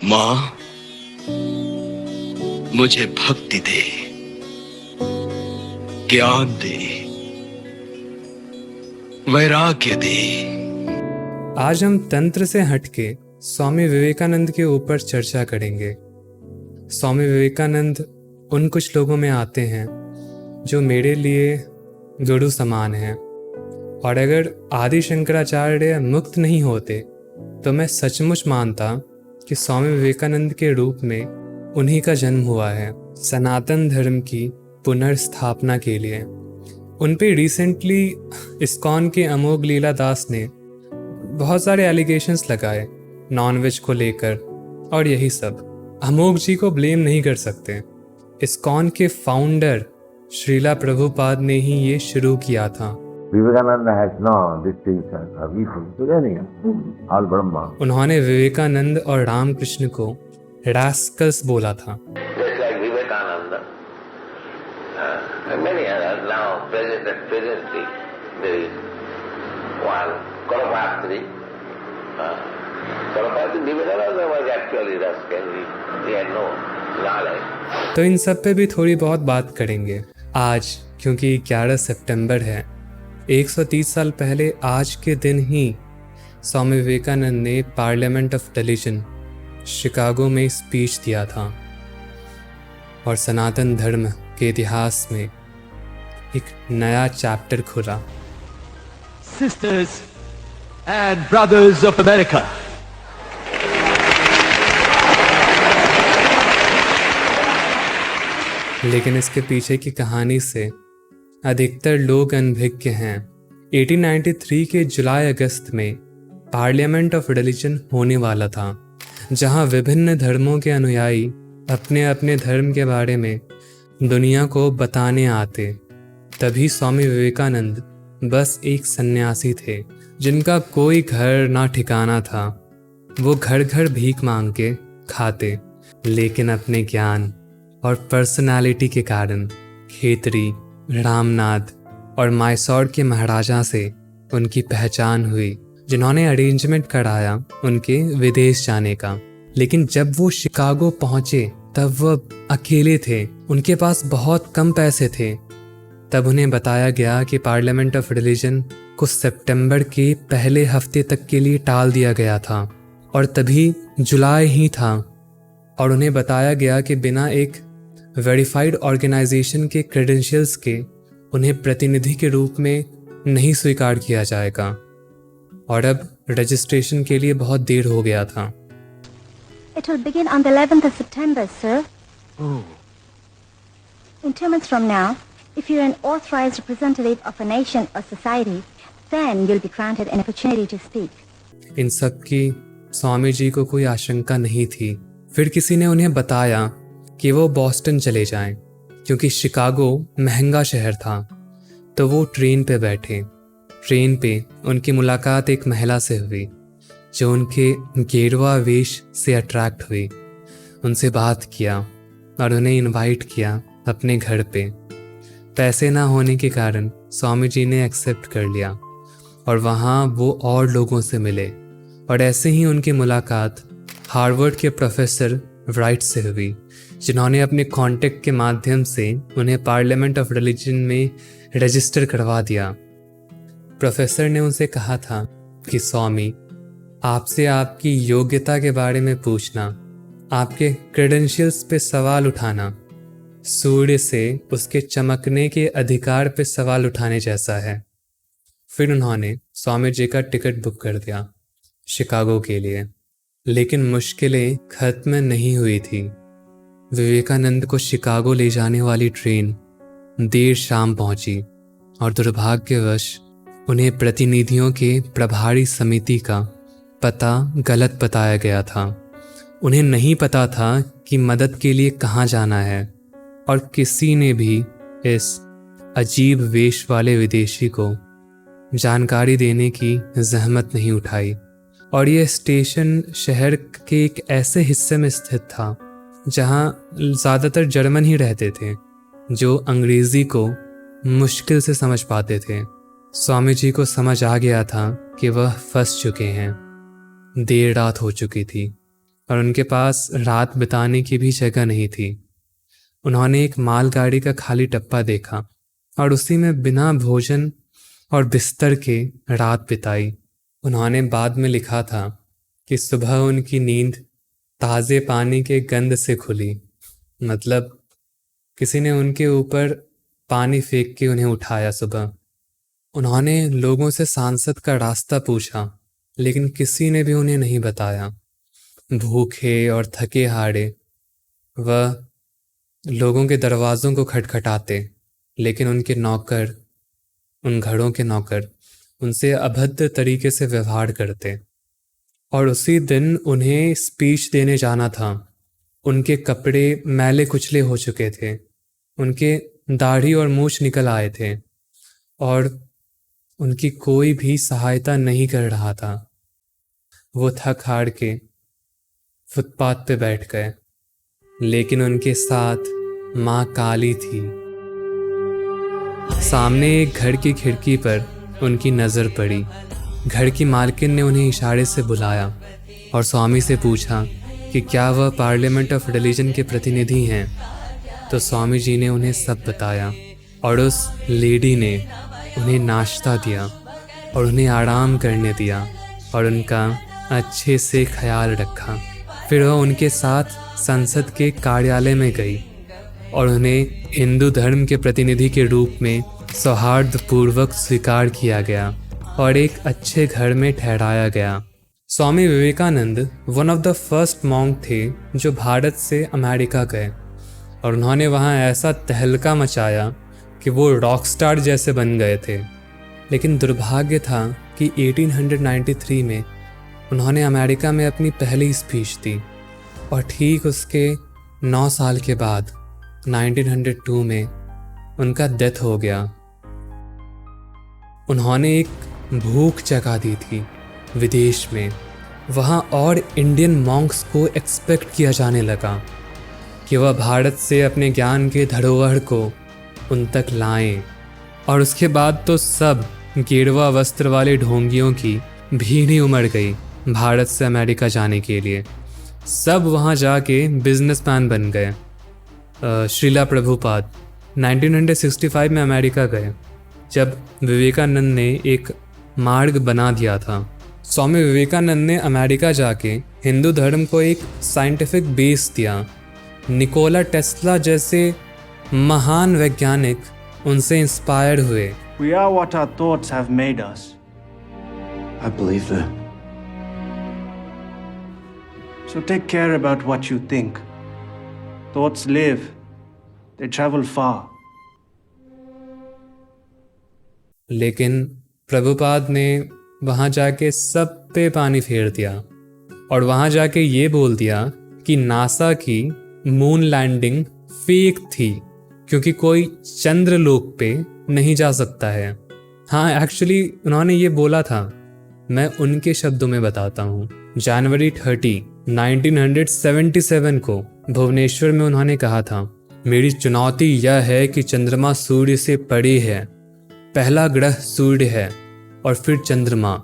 माँ, मुझे भक्ति दे, ज्ञान दे, वैराग्य दे। आज हम तंत्र से हटके स्वामी विवेकानंद के ऊपर चर्चा करेंगे। स्वामी विवेकानंद उन कुछ लोगों में आते हैं जो मेरे लिए गुरु समान हैं, और अगर आदि शंकराचार्य मुक्त नहीं होते तो मैं सचमुच मानता कि स्वामी विवेकानंद के रूप में उन्हीं का जन्म हुआ है सनातन धर्म की पुनर्स्थापना के लिए। उन पे रिसेंटली इस्कॉन के अमोघ लीला दास ने बहुत सारे एलिगेशंस लगाए नॉनवेज को लेकर, और यही सब अमोघ जी को ब्लेम नहीं कर सकते। इस्कॉन के फाउंडर श्रीला प्रभुपाद ने ही ये शुरू किया था। Vivekananda has no distinction of evil to anyone, all Brahma. उन्होंने विवेकानंद और रामकृष्ण को रास्कल्स बोला था। Just like Vivekananda, and many others now presently there is one Korapatri. Korapatri Vivekananda was actually rascal. He had no knowledge. तो इन सब पे भी थोड़ी बहुत बात करेंगे आज, क्योंकि 11 सितंबर है। 130 साल पहले आज के दिन ही स्वामी विवेकानंद ने पार्लियामेंट ऑफ रिलीजन शिकागो में स्पीच दिया था, और सनातन धर्म के इतिहास में एक नया चैप्टर खुला। Sisters and brothers of America, लेकिन इसके पीछे की कहानी से अधिकतर लोग अनभिज्ञ हैं। 1893 के जुलाई अगस्त में पार्लियामेंट ऑफ रिलीजन होने वाला था, जहां विभिन्न धर्मों के अनुयायी अपने अपने धर्म के बारे में दुनिया को बताने आते। तभी स्वामी विवेकानंद बस एक सन्यासी थे जिनका कोई घर ना ठिकाना था। वो घर घर भीख मांग के खाते, लेकिन अपने ज्ञान और पर्सनालिटी के कारण खेतरी, रामनाथ और मैसूर के महाराजा से उनकी पहचान हुई, जिन्होंने अरेंजमेंट कराया उनके विदेश जाने का। लेकिन जब वो शिकागो पहुंचे तब वो अकेले थे, उनके पास बहुत कम पैसे थे। तब उन्हें बताया गया कि पार्लियामेंट ऑफ रिलीजन को सितंबर के पहले हफ्ते तक के लिए टाल दिया गया था, और तभी जुलाई ही था, और उन्हें बताया गया कि बिना एक वेरीफाइड ऑर्गेनाइजेशन के क्रेडेंशियल्स के उन्हें प्रतिनिधि के रूप में नहीं स्वीकार किया जाएगा, और अब रजिस्ट्रेशन के लिए बहुत देर हो गया था। It will begin on the 11th of September, sir. oh, In 2 months from now, if you're an authorized representative of a nation or society, then you'll be granted an opportunity to speak. इन सब की स्वामी जी को कोई आशंका नहीं थी। फिर किसी ने उन्हें बताया कि वो बॉस्टन चले जाएं, क्योंकि शिकागो महंगा शहर था। तो वो ट्रेन पे बैठे। ट्रेन पे उनकी मुलाकात एक महिला से हुई जो उनके गेरुआ वेश से अट्रैक्ट हुई। उनसे बात किया और उन्हें इनवाइट किया अपने घर पे। पैसे ना होने के कारण स्वामी जी ने एक्सेप्ट कर लिया, और वहाँ वो और लोगों से मिले, और ऐसे ही उनकी मुलाकात हार्वर्ड के प्रोफेसर राइट से हुई, जिन्होंने अपने कॉन्टेक्ट के माध्यम से उन्हें पार्लियामेंट ऑफ रिलीजन में रजिस्टर करवा दिया। प्रोफेसर ने उनसे कहा था कि स्वामी, आपसे आपकी योग्यता के बारे में पूछना, आपके क्रेडेंशियल्स पे सवाल उठाना, सूर्य से उसके चमकने के अधिकार पे सवाल उठाने जैसा है। फिर उन्होंने स्वामी जी का टिकट बुक कर दिया शिकागो के लिए। लेकिन मुश्किलें खत्म नहीं हुई थी। विवेकानंद को शिकागो ले जाने वाली ट्रेन देर शाम पहुंची, और दुर्भाग्यवश उन्हें प्रतिनिधियों के प्रभारी समिति का पता गलत बताया गया था। उन्हें नहीं पता था कि मदद के लिए कहाँ जाना है, और किसी ने भी इस अजीब वेश वाले विदेशी को जानकारी देने की जहमत नहीं उठाई। और यह स्टेशन शहर के एक ऐसे हिस्से में स्थित था जहां ज़्यादातर जर्मन ही रहते थे, जो अंग्रेज़ी को मुश्किल से समझ पाते थे। स्वामी जी को समझ आ गया था कि वह फंस चुके हैं। देर रात हो चुकी थी और उनके पास रात बिताने की भी जगह नहीं थी। उन्होंने एक मालगाड़ी का खाली टप्पा देखा और उसी में बिना भोजन और बिस्तर के रात बिताई। उन्होंने बाद में लिखा था कि सुबह उनकी नींद ताज़े पानी के गंध से खुली, मतलब किसी ने उनके ऊपर पानी फेंक के उन्हें उठाया सुबह। उन्होंने लोगों से सांसद का रास्ता पूछा, लेकिन किसी ने भी उन्हें नहीं बताया। भूखे और थके हारे वह लोगों के दरवाज़ों को खटखटाते, लेकिन उनके नौकर, उन घरों के नौकर, उनसे अभद्र तरीके से व्यवहार करते। और उसी दिन उन्हें स्पीच देने जाना था। उनके कपड़े मैले कुचले हो चुके थे, उनके दाढ़ी और मूछ निकल आए थे और उनकी कोई भी सहायता नहीं कर रहा था। वो थक हार के फुटपाथ पे बैठ गए, लेकिन उनके साथ माँ काली थी। सामने एक घर की खिड़की पर उनकी नज़र पड़ी। घर की मालकिन ने उन्हें इशारे से बुलाया और स्वामी से पूछा कि क्या वह पार्लियामेंट ऑफ रिलीजन के प्रतिनिधि हैं। तो स्वामी जी ने उन्हें सब बताया और उस लेडी ने उन्हें नाश्ता दिया और उन्हें आराम करने दिया और उनका अच्छे से ख्याल रखा। फिर वह उनके साथ संसद के कार्यालय में गई और उन्हें हिंदू धर्म के प्रतिनिधि के रूप में सौहार्दपूर्वक स्वीकार किया गया और एक अच्छे घर में ठहराया गया। Swami Vivekananda one of the first monk थे जो भारत से अमेरिका गए और उन्होंने वहाँ ऐसा तहलका मचाया कि वो रॉक स्टार जैसे बन गए थे। लेकिन दुर्भाग्य था कि 1893 में उन्होंने अमेरिका में अपनी पहली स्पीच दी और ठीक उसके 9 साल के बाद 1902 में उनका डेथ हो गया। उन्होंने एक भूख जगा दी थी विदेश में। वहाँ और इंडियन मॉन्क्स को एक्सपेक्ट किया जाने लगा कि वह भारत से अपने ज्ञान के धरोहर को उन तक लाएं। और उसके बाद तो सब गेरुआ वस्त्र वाले ढोंगियों की भीड़ ही उमड़ गई भारत से अमेरिका जाने के लिए। सब वहाँ जाके बिजनेसमैन बन गए। श्रीला प्रभुपाद 1965 में अमेरिका गए जब विवेकानंद ने एक मार्ग बना दिया था। स्वामी विवेकानंद ने अमेरिका जाके हिंदू धर्म को एक साइंटिफिक बेस दिया। निकोला टेस्ला जैसे महान वैज्ञानिक उनसे इंस्पायर्ड हुए। We are what our thoughts have made us. I believe that. So take care about what you think. Thoughts live. They travel far. लेकिन प्रभुपाद ने वहाँ जाके सब पे पानी फेर दिया और वहाँ जाके ये बोल दिया कि नासा की मून लैंडिंग फेक थी क्योंकि कोई चंद्रलोक पे नहीं जा सकता है। हाँ, एक्चुअली उन्होंने ये बोला था, मैं उनके शब्दों में बताता हूँ। जनवरी 30, 1977 को भुवनेश्वर में उन्होंने कहा था, मेरी चुनौती यह है कि चंद्रमा सूर्य से परे है। पहला ग्रह सूर्य है और फिर चंद्रमा।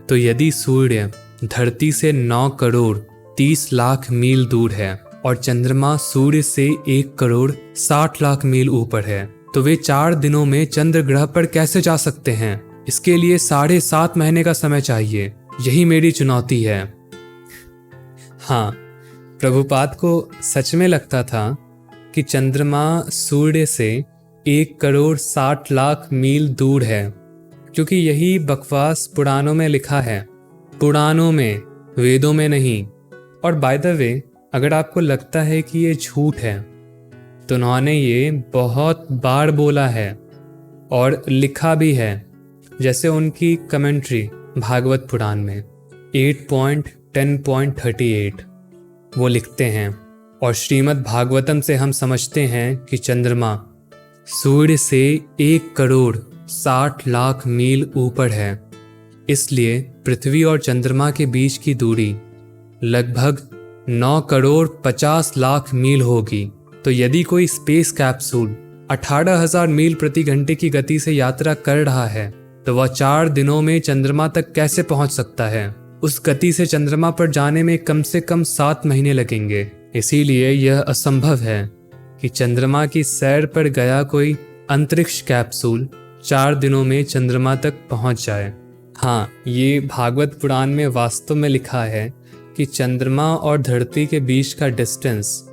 तो यदि सूर्य धरती से 9 करोड़ 30 लाख मील दूर है और चंद्रमा सूर्य से 1 करोड़ 60 लाख मील ऊपर है, तो वे 4 दिनों में चंद्र ग्रह पर कैसे जा सकते हैं? इसके लिए 7.5 महीने का समय चाहिए। यही मेरी चुनौती है। हाँ, प्रभुपाद को सच में लगता था कि चंद्रमा सूर्य से 1 करोड़ 60 लाख मील दूर है, क्योंकि यही बकवास पुराणों में लिखा है। पुराणों में, वेदों में नहीं। और बाय द वे, अगर आपको लगता है कि ये झूठ है तो उन्होंने ये बहुत बार बोला है और लिखा भी है। जैसे उनकी कमेंट्री भागवत पुराण में 8.10.38 वो लिखते हैं, और श्रीमद् भागवतम से हम समझते हैं कि चंद्रमा सूर्य से 1 करोड़ 60 लाख मील ऊपर है। इसलिए पृथ्वी और चंद्रमा के बीच की दूरी लगभग 9 करोड़ 50 लाख मील होगी। तो यदि कोई स्पेस कैप्सूल 18,000 मील प्रति घंटे की गति से यात्रा कर रहा है तो वह 4 दिनों में चंद्रमा तक कैसे पहुंच सकता है? उस गति से चंद्रमा पर जाने में कम से कम 7 महीने लगेंगे। इसीलिए यह असंभव है कि चंद्रमा की सैर पर गया कोई अंतरिक्ष कैप्सूल 4 दिनों में चंद्रमा तक पहुंच जाए। हाँ, ये भागवत पुराण में वास्तव में लिखा है कि चंद्रमा और धरती के बीच का डिस्टेंस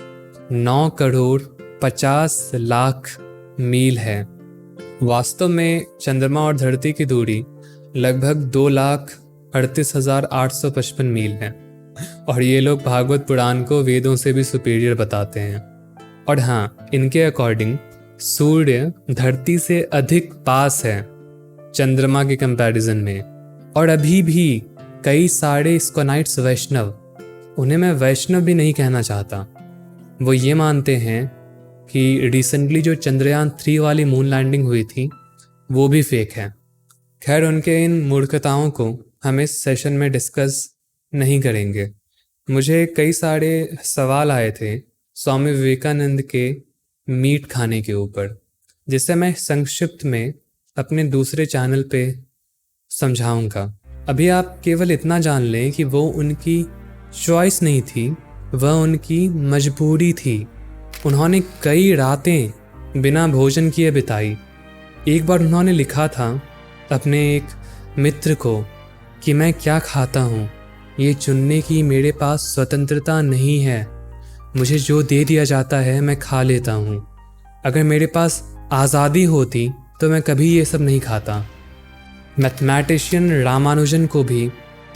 9,50,00,000 मील है। वास्तव में चंद्रमा और धरती की दूरी लगभग 2,38,855 मील है और ये लोग भागवत पुराण को वेदों से भी सुपीरियर बताते हैं। और हाँ, इनके अकॉर्डिंग सूर्य धरती से अधिक पास है चंद्रमा के कंपैरिजन में। और अभी भी कई सारे स्कोनाइट्स वैष्णव, उन्हें मैं वैष्णव भी नहीं कहना चाहता, वो ये मानते हैं कि रिसेंटली जो चंद्रयान 3 वाली मून लैंडिंग हुई थी वो भी फेक है। खैर, उनके इन मूर्खताओं को हम इस सेशन में डिस्कस नहीं करेंगे। मुझे कई सारे सवाल आए थे स्वामी विवेकानंद के मीट खाने के ऊपर, जिसे मैं संक्षिप्त में अपने दूसरे चैनल पे समझाऊंगा। अभी आप केवल इतना जान लें कि वो उनकी चॉइस नहीं थी, वह उनकी मजबूरी थी। उन्होंने कई रातें बिना भोजन किए बिताई। एक बार उन्होंने लिखा था अपने एक मित्र को कि मैं क्या खाता हूँ, ये चुनने की मेरे पास स्वतंत्रता नहीं है। मुझे जो दे दिया जाता है मैं खा लेता हूँ। अगर मेरे पास आज़ादी होती तो मैं कभी ये सब नहीं खाता। मैथमेटिशियन रामानुजन को भी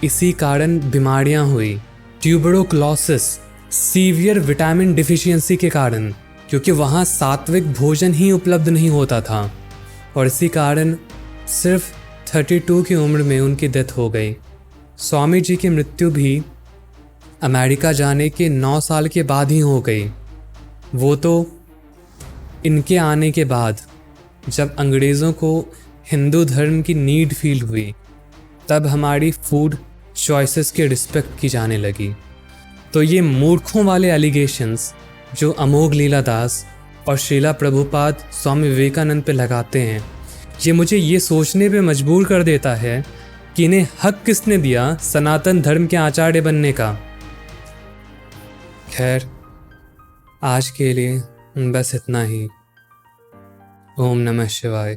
इसी कारण बीमारियाँ हुई, ट्यूबरोक्लोसिस, सीवियर विटामिन डिफिशियंसी के कारण, क्योंकि वहाँ सात्विक भोजन ही उपलब्ध नहीं होता था। और इसी कारण सिर्फ 32 की उम्र में उनकी डेथ हो गई। स्वामी जी की मृत्यु भी अमेरिका जाने के 9 साल के बाद ही हो गई। वो तो इनके आने के बाद, जब अंग्रेज़ों को हिंदू धर्म की नीड फील हुई, तब हमारी फूड चॉइसेस की रिस्पेक्ट की जाने लगी। तो ये मूर्खों वाले एलिगेशंस जो अमोघ लीलादास और श्रीला प्रभुपाद स्वामी विवेकानंद पे लगाते हैं, ये मुझे ये सोचने पे मजबूर कर देता है कि इन्हें हक किसने दिया सनातन धर्म के आचार्य बनने का। खैर, आज के लिए बस इतना ही। ओम नमः शिवाय।